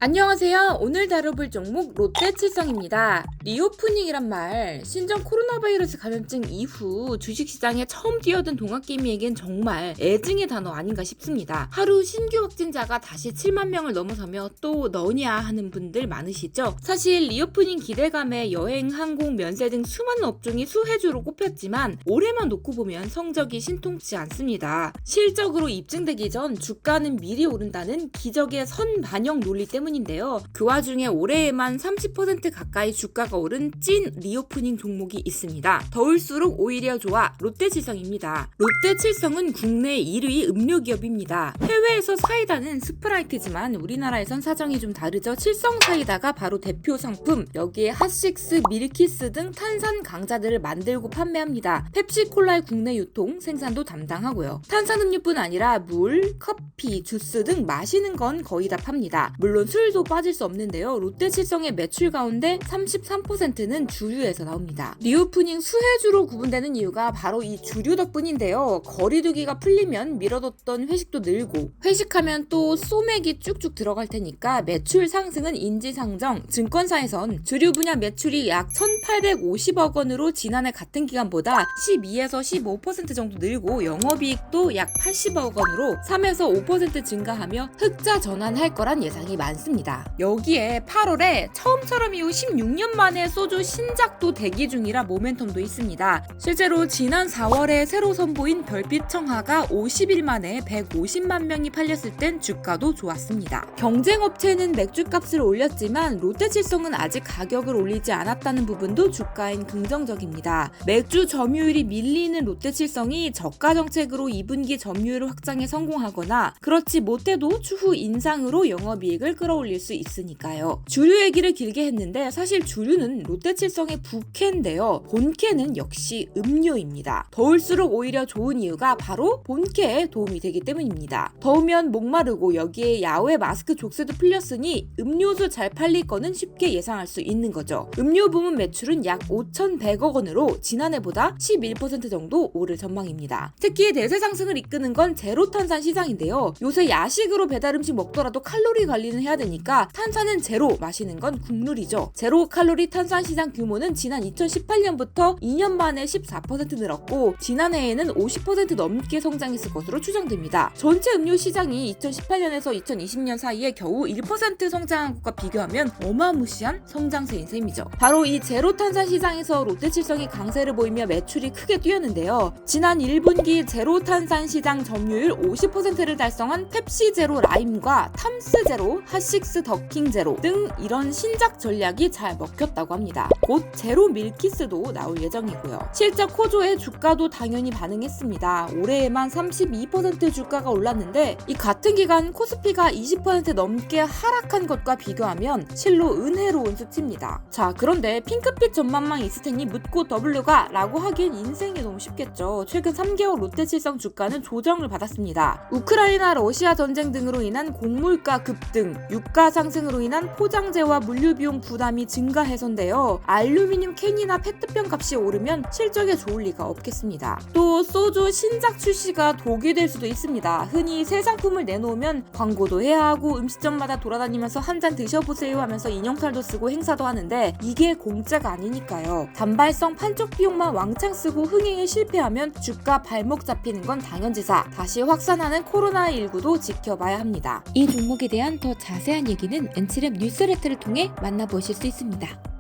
안녕하세요. 오늘 다뤄볼 종목 롯데칠성입니다. 리오프닝이란 말, 신종 코로나 바이러스 감염증 이후 주식시장에 처음 뛰어든 동학개미에겐 정말 애증의 단어 아닌가 싶습니다. 하루 신규 확진자가 다시 7만 명을 넘어서며 또 너냐 하는 분들 많으시죠? 사실 리오프닝 기대감에 여행, 항공, 면세 등 수많은 업종이 수혜주로 꼽혔지만 올해만 놓고 보면 성적이 신통치 않습니다. 실적으로 입증되기 전 주가는 미리 오른다는 기적의 선반영 논리 때문인데요. 그 와중에 올해에만 30% 가까이 주가가 오른 찐 리오프닝 종목이 있습니다. 더울수록 오히려 좋아 롯데칠성입니다. 롯데칠성은 국내 1위 음료 기업입니다. 해외에서 사이다는 스프라이트지만 우리나라에선 사정이 좀 다르죠. 칠성 사이다가 바로 대표 상품, 여기에 핫식스, 밀키스 등 탄산 강자들을 만들고 판매합니다. 펩시콜라의 국내 유통, 생산도 담당하고요. 탄산음료뿐 아니라 물, 커피, 주스 등 마시는 건 거의 다 팝니다. 물론 술도 빠질 수 없는데요. 롯데칠성의 매출 가운데 33%는 주류에서 나옵니다. 리오프닝 수혜주로 구분되는 이유가 바로 이 주류 덕분인데요. 거리두기가 풀리면 미뤄뒀던 회식도 늘고, 회식하면 또 소맥이 쭉쭉 들어갈 테니까 매출 상승은 인지상정. 증권사에선 주류 분야 매출이 약 1,850억 원으로 지난해 같은 기간보다 12에서 15% 정도 늘고, 영업이익도 약 80억 원으로 3에서 5% 증가하며 흑자 전환할 거란 예상이 많습니다. 여기에 8월에 처음처럼 이후 16년 만에 소주 신작도 대기 중이라 모멘텀도 있습니다. 실제로 지난 4월에 새로 선보인 별빛 청하가 50일 만에 150만 명이 팔렸을 땐 주가도 좋았습니다. 경쟁업체는 맥주값을 올렸지만 롯데칠성은 아직 가격을 올리지 않았다는 부분도 주가엔 긍정적입니다. 맥주 점유율이 밀리는 롯데칠성이 저가 정책으로 2분기 점유율 확장에 성공하거나 그렇지 못해도 추후 인상으로 영업이익을 끌어올릴 수 있으니까요. 주류 얘기를 길게 했는데 사실 주류는 롯데칠성의 부캐인데요. 본캐는 역시 음료입니다. 더울수록 오히려 좋은 이유가 바로 본캐에 도움이 되기 때문입니다. 더우면 목마르고 여기에 야외 마스크 족쇄도 풀렸으니 음료수 잘 팔릴 거는 쉽게 예상할 수 있는 거죠. 음료 부문 매출은 약 5,100억 원으로 지난해보다 11% 정도 오를 전망입니다. 특히 대세 상승을 이끄는 건 제로탄산 시장인데요. 요새 야식으로 배달 음식 먹더라도 칼로리 관리는 해야 되니까 탄산은 제로, 마시는 건 국룰이죠. 제로 칼로리 탄산 시장 규모는 지난 2018년부터 2년 만에 14% 늘었고 지난해에는 50% 넘게 성장했을 것으로 추정됩니다. 전체 음료 시장이 2018년에서 2020년 사이에 겨우 1% 성장한 것과 비교하면 어마무시한 성장세인 셈이죠. 바로 이 제로 탄산 시장에서 롯데칠성이 강세를 보이며 매출이 크게 뛰었는데요. 지난 1분기 제로 탄산 시장 점유율 50%를 달성한 펩시 제로 라임과 탐스 제로, 핫식스 더킹 제로 등 이런 신작 전략이 잘 먹혔다고 합니다. 곧 제로 밀키스도 나올 예정이고요. 실적 호조에 주가도 당연히 반응했습니다. 올해에만 32% 주가가 올랐는데 이 같은 기간 코스피가 20% 넘게 하락한 것과 비교하면 실로 은혜로운 수치입니다. 자, 그런데 핑크빛 전망만 있을 테니 묻고 W가 라고 하기엔 인생이 너무 쉽겠죠. 최근 3개월 롯데칠성 주가는 조정을 받았습니다. 우크라이나 러시아 전쟁 등으로 인한 곡물가 급등, 유가 상승으로 인한 포장재와 물류비용 부담이 증가해서인데요. 알루미늄 캔이나 페트병 값이 오르면 실적에 좋을 리가 없겠습니다. 또 소주 신작 출시가 독이 될 수도 있습니다. 흔히 새 상품을 내놓으면 광고도 해야 하고 음식점마다 돌아다니면서 한 잔 드셔보세요 하면서 인형탈도 쓰고 행사도 하는데 이게 공짜가 아니니까요. 단발성 판촉 비용만 왕창 쓰고 흥행에 실패하면 주가 발목 잡히는 건 당연지사. 다시 확산하는 코로나19도 지켜봐야 합니다. 이 종목에 대한 더 자세한 얘기는 엔치랩 뉴스레터를 통해 만나보실 수 있습니다.